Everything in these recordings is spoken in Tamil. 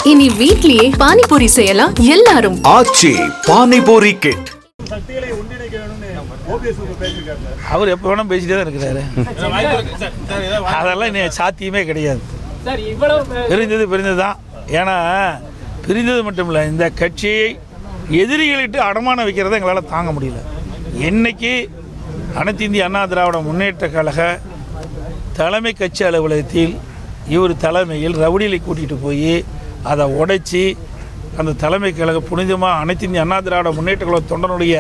இனி வீட்லயே பானிபூரி செய்யலாம் எல்லாரும். ஆச்சி பானிபூரி கிட். அவர் எப்போ வேணா பேசிட்டே தான் இருக்கிறாரு. அதெல்லாம் இன்னும் சாத்தியமே கிடையாது. பிரிந்தது தான். ஏன்னா பிரிந்தது மட்டும் இல்லை, இந்த கட்சியை எதிரிகளிட்டு அடமானம் வைக்கிறத எங்களால் தாங்க முடியல. இன்னைக்கு அனைத்து இந்திய அண்ணா திராவிட முன்னேற்ற கழக தலைமை கட்சி அலுவலகத்தில் இவர் தலைமையில் ரவுடிகளை கூட்டிகிட்டு போய் அதை உடைச்சி அந்த தலைமை கழக புனிதமாக அனைத்து இந்திய அண்ணா திராவிட முன்னேற்ற கழக தொண்டனுடைய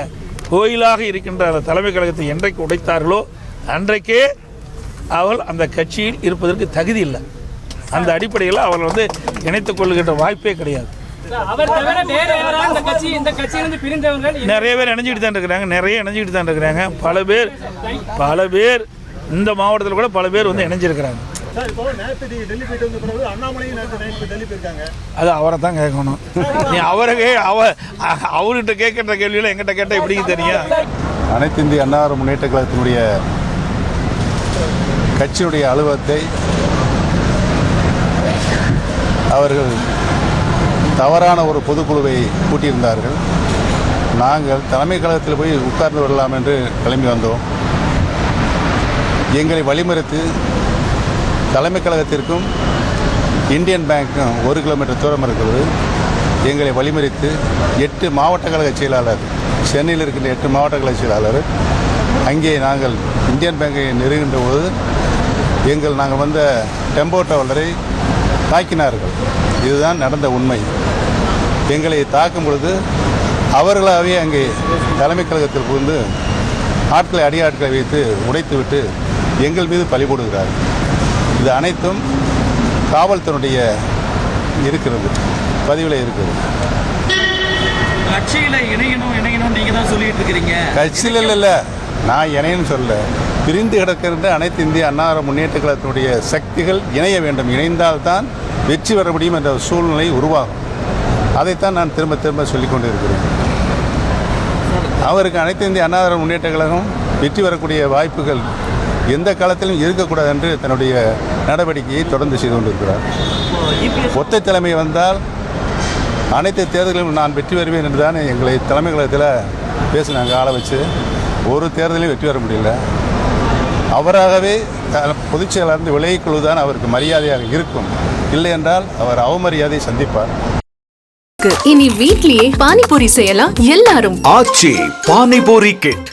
கோயிலாக இருக்கின்ற அந்த தலைமை கழகத்தை என்றைக்கு உடைத்தார்களோ அன்றைக்கே அவள் அந்த கட்சியில் இருப்பதற்கு தகுதி இல்லை. அந்த அடிப்படையில் அவள் இணைத்துக் கொள்ளுகின்ற வாய்ப்பே கிடையாது. நிறைய பேர் இணைஞ்சிட்டு தான் இருக்கிறாங்க. பல பேர் இந்த மாவட்டத்தில் கூட பல பேர் இணைஞ்சிருக்கிறாங்க. அது அவரை தான் கேட்கணும். நீ அவர்கிட்ட கேட்கின்ற கேள்வியில் எங்கிட்ட கேட்டால் எப்படிங்க தெரியும்? அனைத்து இந்திய அண்ணா முன்னேற்ற கழகத்தினுடைய கட்சியுடைய அலுவலகத்தை அவர்கள் தவறான ஒரு பொதுக்குழுவை கூட்டியிருந்தார்கள். நாங்கள் தலைமை கழகத்தில் போய் உட்கார்ந்து விடலாம் என்று கிளம்பி வந்தோம். எங்களை வழிமறித்து தலைமை கழகத்திற்கும் இந்தியன் பேங்க்கும் 1 கிலோமீட்டர் தூரம் இருக்கிறது. எங்களை வழிமறித்து 8 மாவட்ட கழக செயலாளர், சென்னையில் இருக்கின்ற 8 மாவட்ட கழக செயலாளர் அங்கே நாங்கள் இந்தியன் பேங்கை நெருங்கின்ற போது நாங்கள் வந்த டெம்போ டிராவலரை தாக்கினார்கள். இதுதான் நடந்த உண்மை. எங்களை தாக்கும் பொழுது அவர்களாகவே அங்கே தலைமை கழகத்தில் புகுந்து ஆட்களை வைத்து உடைத்துவிட்டு எங்கள் மீது பழி போடுகிறார்கள். இது அனைத்தும் காவல்துறையுடைய இருக்கிறது, பதிவில் இருக்கிறது. கட்சியில் இணையணும் நீங்கள் தான் சொல்லிட்டு இருக்கிறீங்க. கட்சியில் இல்லை, நான் இணையன்னு சொல்ல. பிரிந்து கிடக்கின்ற அனைத்து இந்திய அண்ணா முன்னேற்ற கழகத்தினுடைய சக்திகள் இணைய வேண்டும். இணைந்தால்தான் வெற்றி பெற முடியும் என்ற சூழ்நிலை உருவாகும். அதைத்தான் நான் திரும்ப திரும்ப சொல்லிக் கொண்டு இருக்கிறேன். அவருக்கு அனைத்து இந்திய அண்ணா முன்னேற்ற கழகம் வெற்றி பெறக்கூடிய வாய்ப்புகள் எந்த காலத்திலும் இருக்கக்கூடாது என்று தன்னுடைய நடவடிக்கையை தொடர்ந்து செய்து கொண்டிருக்கிறார். ஒற்றை தலைமை வந்தால் அனைத்து தேர்தலிலும் நான் வெற்றி பெறுவேன் என்று தான் எங்களை தலைமை கழகத்தில் பேசினாங்க. ஆளை வச்சு ஒரு தேர்தலையும் வெற்றி பெற முடியல. அவராகவே பொதுச் செயலாளர் விலகிக் கொள்வதுதான் அவருக்கு மரியாதையாக இருக்கும். இல்லை என்றால் அவர் அவமரியாதை சந்திப்பார். இனி வீட்லயே பானிபூரி செய்யலாம் எல்லாரும். ஆச்சி பானிபூரி கிட்.